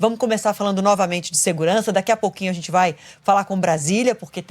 Vamos começar falando novamente de segurança. Daqui a pouquinho a gente vai falar com Brasília, porque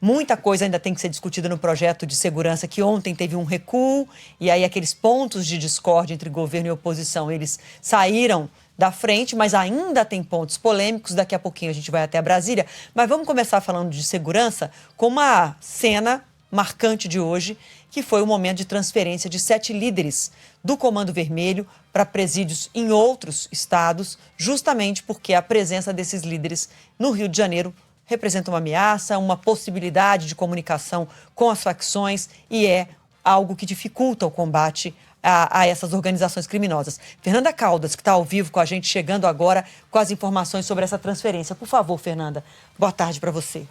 muita coisa ainda tem que ser discutida no projeto de segurança, que ontem teve um recuo, e aí aqueles pontos de discórdia entre governo e oposição, eles saíram da frente, mas ainda tem pontos polêmicos. Daqui a pouquinho a gente vai até Brasília. Mas vamos começar falando de segurança com uma cena marcante de hoje, que foi o momento de transferência de 7 líderes do Comando Vermelho para presídios em outros estados, justamente porque a presença desses líderes no Rio de Janeiro representa uma ameaça, uma possibilidade de comunicação com as facções e é algo que dificulta o combate a essas organizações criminosas. Fernanda Caldas, que está ao vivo com a gente, chegando agora com as informações sobre essa transferência. Por favor, Fernanda, boa tarde para você.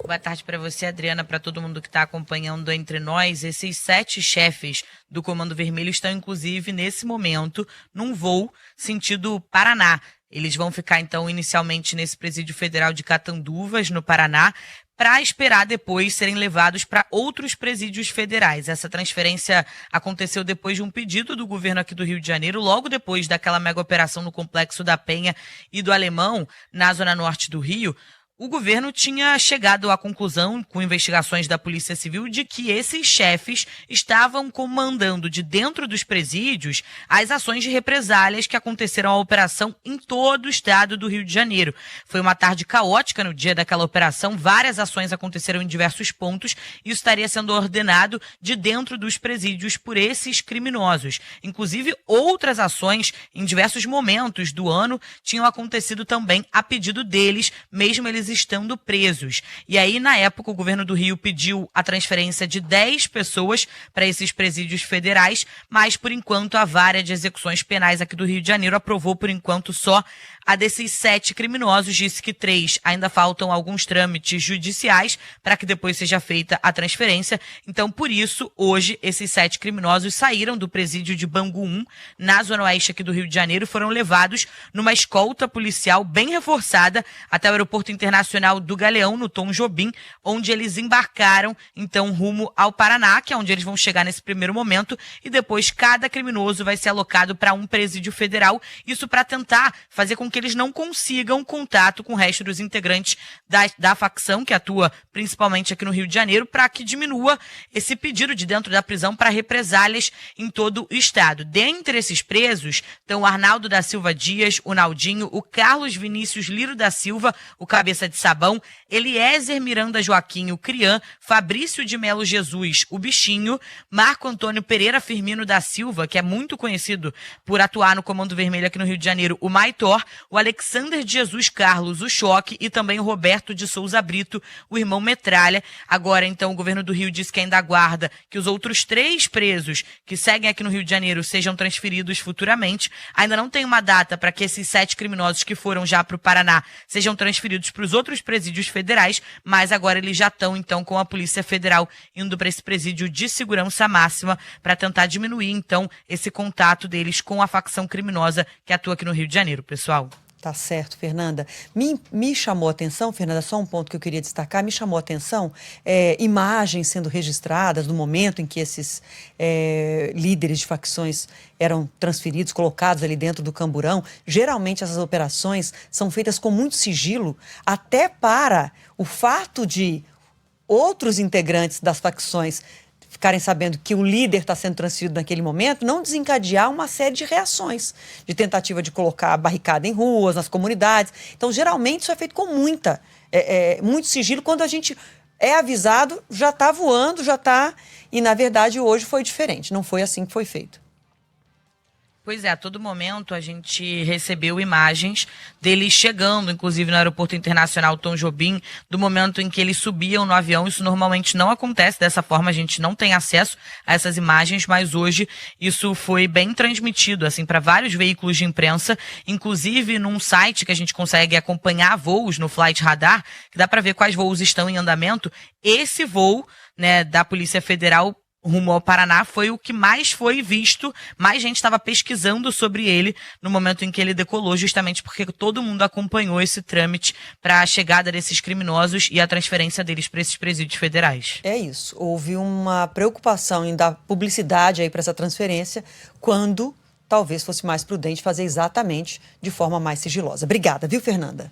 Boa tarde para você, Adriana, para todo mundo que está acompanhando Entre Nós. Esses 7 chefes do Comando Vermelho estão, inclusive, nesse momento, num voo sentido Paraná. Eles vão ficar, então, inicialmente nesse presídio federal de Catanduvas, no Paraná, para esperar depois serem levados para outros presídios federais. Essa transferência aconteceu depois de um pedido do governo aqui do Rio de Janeiro, logo depois daquela mega operação no Complexo da Penha e do Alemão, na zona norte do Rio. O governo tinha chegado à conclusão, com investigações da Polícia Civil, de que esses chefes estavam comandando de dentro dos presídios as ações de represálias que aconteceram a operação em todo o estado do Rio de Janeiro. Foi uma tarde caótica no dia daquela operação, várias ações aconteceram em diversos pontos e isso estaria sendo ordenado de dentro dos presídios por esses criminosos. Inclusive, outras ações em diversos momentos do ano tinham acontecido também a pedido deles, mesmo eles estando presos. E aí, na época, o governo do Rio pediu a transferência de 10 pessoas para esses presídios federais, mas, por enquanto, a Vara de Execuções Penais aqui do Rio de Janeiro aprovou, por enquanto, só a desses 7 criminosos. Disse que 3 ainda faltam alguns trâmites judiciais para que depois seja feita a transferência. Então, por isso, hoje, esses 7 criminosos saíram do presídio de Bangu 1, na zona oeste aqui do Rio de Janeiro, e foram levados numa escolta policial bem reforçada até o aeroporto internacional do Galeão, no Tom Jobim, onde eles embarcaram, então, rumo ao Paraná, que é onde eles vão chegar nesse primeiro momento, e depois cada criminoso vai ser alocado para um presídio federal, isso para tentar fazer com que eles não consigam contato com o resto dos integrantes da facção, que atua principalmente aqui no Rio de Janeiro, para que diminua esse pedido de dentro da prisão para represálias em todo o estado. Dentre esses presos, estão o Arnaldo da Silva Dias, o Naldinho, o Carlos Vinícius Liro da Silva, o Cabeça de Sabão, Eliezer Miranda Joaquim, o Crian, Fabrício de Melo Jesus, o Bichinho, Marco Antônio Pereira Firmino da Silva, que é muito conhecido por atuar no Comando Vermelho aqui no Rio de Janeiro, o Maitor, o Alexander de Jesus Carlos, o Choque, e também o Roberto de Souza Brito, o irmão Metralha. Agora, então, o governo do Rio diz que ainda aguarda que os outros 3 presos que seguem aqui no Rio de Janeiro sejam transferidos futuramente. Ainda não tem uma data para que esses 7 criminosos que foram já para o Paraná sejam transferidos para os outros presídios federais, mas agora eles já estão, então, com a Polícia Federal indo para esse presídio de segurança máxima para tentar diminuir, então, esse contato deles com a facção criminosa que atua aqui no Rio de Janeiro, pessoal. Tá certo, Fernanda. Me chamou a atenção, Fernanda, só um ponto que eu queria destacar, me chamou a atenção imagens sendo registradas no momento em que esses líderes de facções eram transferidos, colocados ali dentro do camburão. Geralmente essas operações são feitas com muito sigilo, até para o fato de outros integrantes das facções ficarem sabendo que o líder está sendo transferido naquele momento, não desencadear uma série de reações, de tentativa de colocar barricada em ruas, nas comunidades. Então, geralmente, isso é feito com muito sigilo. Quando a gente é avisado, já está voando, já está... E, na verdade, hoje foi diferente. Não foi assim que foi feito. Pois é, a todo momento a gente recebeu imagens deles chegando, inclusive no Aeroporto Internacional Tom Jobim, do momento em que eles subiam no avião. Isso normalmente não acontece dessa forma, a gente não tem acesso a essas imagens, mas hoje isso foi bem transmitido, assim, para vários veículos de imprensa, inclusive num site que a gente consegue acompanhar voos no Flight Radar, que dá para ver quais voos estão em andamento. Esse voo, né, da Polícia Federal rumo ao Paraná foi o que mais foi visto, mais gente estava pesquisando sobre ele no momento em que ele decolou, justamente porque todo mundo acompanhou esse trâmite para a chegada desses criminosos e a transferência deles para esses presídios federais. É isso, houve uma preocupação em dar publicidade aí para essa transferência quando talvez fosse mais prudente fazer exatamente de forma mais sigilosa. Obrigada, viu, Fernanda?